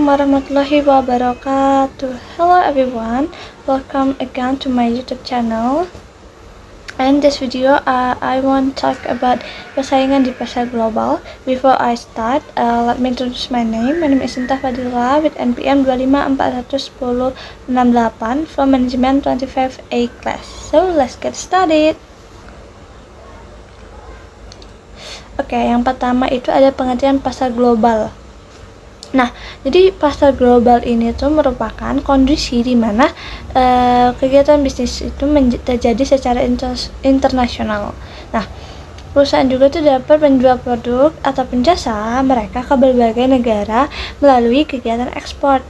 Assalamualaikum warahmatullahi wabarakatuh. Hello everyone, welcome again to my YouTube channel. In this video, I want to talk about persaingan di pasar global. Before I start, let me introduce my name. My name is Sinta Fadila with NPM 2541068 from Management 25A class. So let's get started. Oke, yang pertama itu ada pengertian pasar global. Nah, jadi pasar global ini tuh merupakan kondisi di mana kegiatan bisnis itu terjadi secara internasional. Nah, perusahaan juga tuh dapat menjual produk ataupun jasa mereka ke berbagai negara melalui kegiatan ekspor.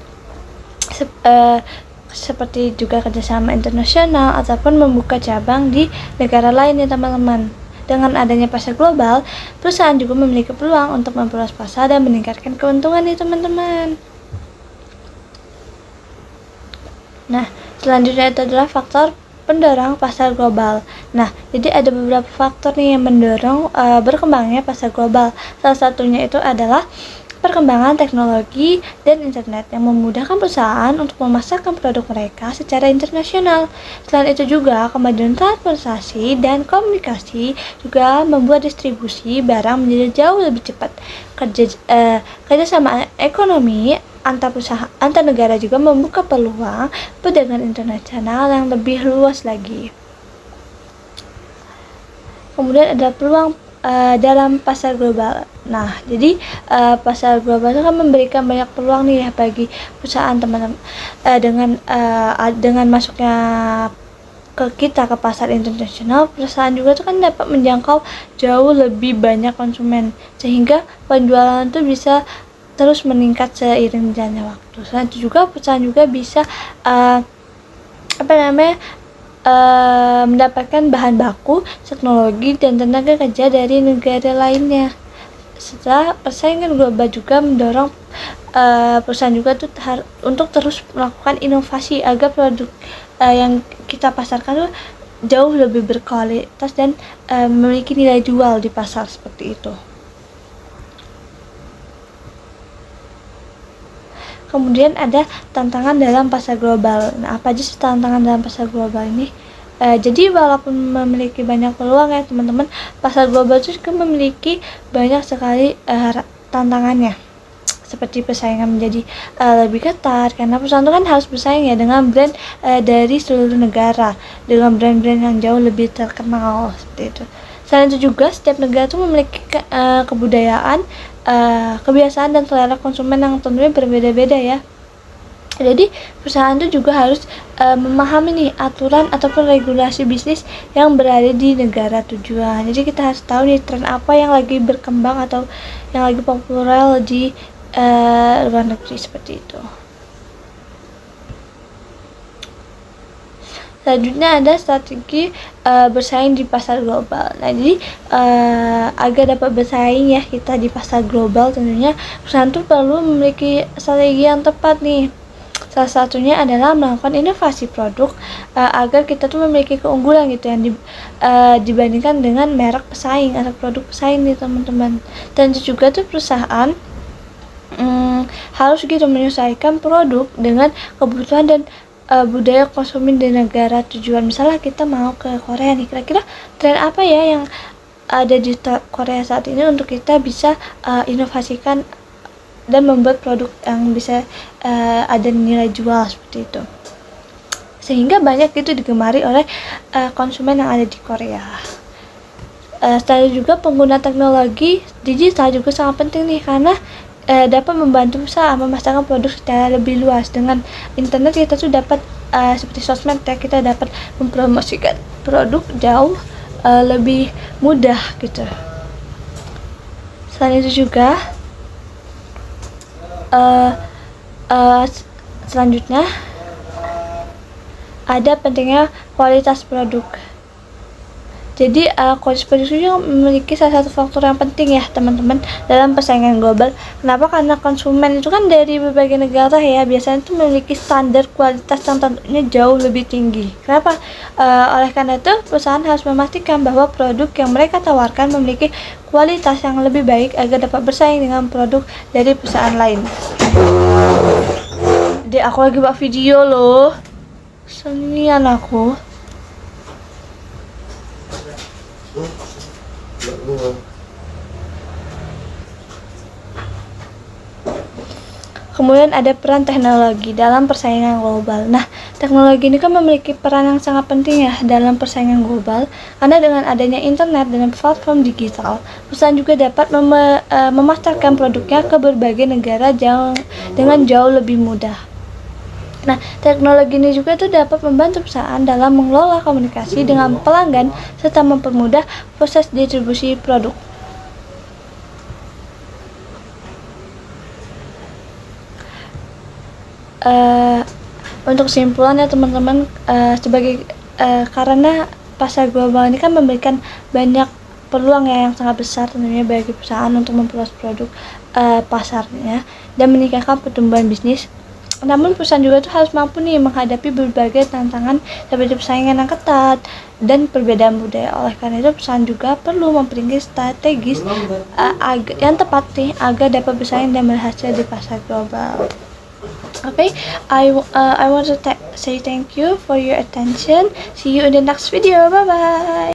Seperti juga kerjasama internasional ataupun membuka cabang di negara lain ya teman-teman. Dengan adanya pasar global, perusahaan juga memiliki peluang untuk memperluas pasar dan meningkatkan keuntungan nih teman-teman. Nah, selanjutnya itu adalah faktor pendorong pasar global. Nah, jadi ada beberapa faktor nih yang mendorong berkembangnya pasar global. Salah satunya itu adalah perkembangan teknologi dan internet yang memudahkan perusahaan untuk memasarkan produk mereka secara internasional. Selain itu juga kemajuan transportasi dan komunikasi juga membuat distribusi barang menjadi jauh lebih cepat. Kerjasama ekonomi antar negara juga membuka peluang perdagangan internasional yang lebih luas lagi. Kemudian ada peluang dalam pasar global. Nah, jadi pasar global itu kan memberikan banyak peluang nih ya bagi perusahaan teman-teman dengan masuknya ke pasar internasional, perusahaan juga tuh kan dapat menjangkau jauh lebih banyak konsumen sehingga penjualan itu bisa terus meningkat seiring jalannya waktu. Selain itu juga perusahaan juga bisa mendapatkan bahan baku, teknologi, dan tenaga kerja dari negara lainnya. Setelah persaingan global juga mendorong perusahaan juga tuh untuk terus melakukan inovasi agar produk yang kita pasarkan tuh jauh lebih berkualitas dan memiliki nilai jual di pasar seperti itu. Kemudian ada tantangan dalam pasar global. Nah, apa aja sih tantangan dalam pasar global ini? Jadi walaupun memiliki banyak peluang ya teman-teman, pasar global itu juga memiliki banyak sekali tantangannya. Seperti persaingan menjadi lebih ketat karena perusahaan itu kan harus bersaing ya dengan brand dari seluruh negara, dengan brand-brand yang jauh lebih terkenal seperti itu. Selain itu juga setiap negara itu memiliki kebudayaan, kebiasaan dan selera konsumen yang tentunya berbeda-beda ya. Jadi perusahaan itu juga harus memahami nih aturan ataupun regulasi bisnis yang berada di negara tujuan. Jadi kita harus tahu nih tren apa yang lagi berkembang atau yang lagi populer di luar negeri seperti itu. Selanjutnya ada strategi bersaing di pasar global. Nah, jadi agar dapat bersaing ya kita di pasar global, tentunya perusahaan itu perlu memiliki strategi yang tepat nih. Salah satunya adalah melakukan inovasi produk agar kita tuh memiliki keunggulan gitu yang dibandingkan dengan merek pesaing atau produk pesaing nih teman-teman. Dan juga tuh perusahaan harus gitu menyesuaikan produk dengan kebutuhan dan budaya konsumen di negara tujuan. Misalnya kita mau ke Korea nih, kira-kira tren apa ya yang ada di Korea saat ini untuk kita bisa inovasikan dan membuat produk yang bisa ada nilai jual seperti itu, sehingga banyak itu digemari oleh konsumen yang ada di Korea. Setelah juga pengguna teknologi digital juga sangat penting nih karena dapat membantu usaha memasarkan produk secara lebih luas. Dengan internet kita tuh dapat seperti sosmed ya, kita dapat mempromosikan produk jauh lebih mudah gitu. Selain itu juga selanjutnya ada pentingnya kualitas produk. Jadi kualitas produksi juga memiliki salah satu faktor yang penting ya teman-teman dalam persaingan global. Kenapa? Karena konsumen itu kan dari berbagai negara ya, biasanya itu memiliki standar kualitas yang tentunya jauh lebih tinggi. Kenapa? Oleh karena itu perusahaan harus memastikan bahwa produk yang mereka tawarkan memiliki kualitas yang lebih baik agar dapat bersaing dengan produk dari perusahaan lain. Jadi aku lagi buat video loh, senian aku. Kemudian ada peran teknologi dalam persaingan global. Nah, teknologi ini kan memiliki peran yang sangat penting ya dalam persaingan global, karena dengan adanya internet dan platform digital, perusahaan juga dapat memasarkan produknya ke berbagai negara dengan jauh lebih mudah. Nah, teknologi ini juga tuh dapat membantu perusahaan dalam mengelola komunikasi dengan pelanggan serta mempermudah proses distribusi produk. Untuk kesimpulan ya teman-teman, karena pasar global ini kan memberikan banyak peluang ya yang sangat besar tentunya bagi perusahaan untuk memperluas produk pasarnya dan meningkatkan pertumbuhan bisnis. Namun perusahaan juga tuh harus mampu nih menghadapi berbagai tantangan seperti persaingan yang ketat dan perbedaan budaya. Oleh karena itu perusahaan juga perlu memiliki strategis yang tepat nih agar dapat bersaing dan berhasil di pasar global. Okay, I want to say thank you for your attention. See you in the next video. Bye bye.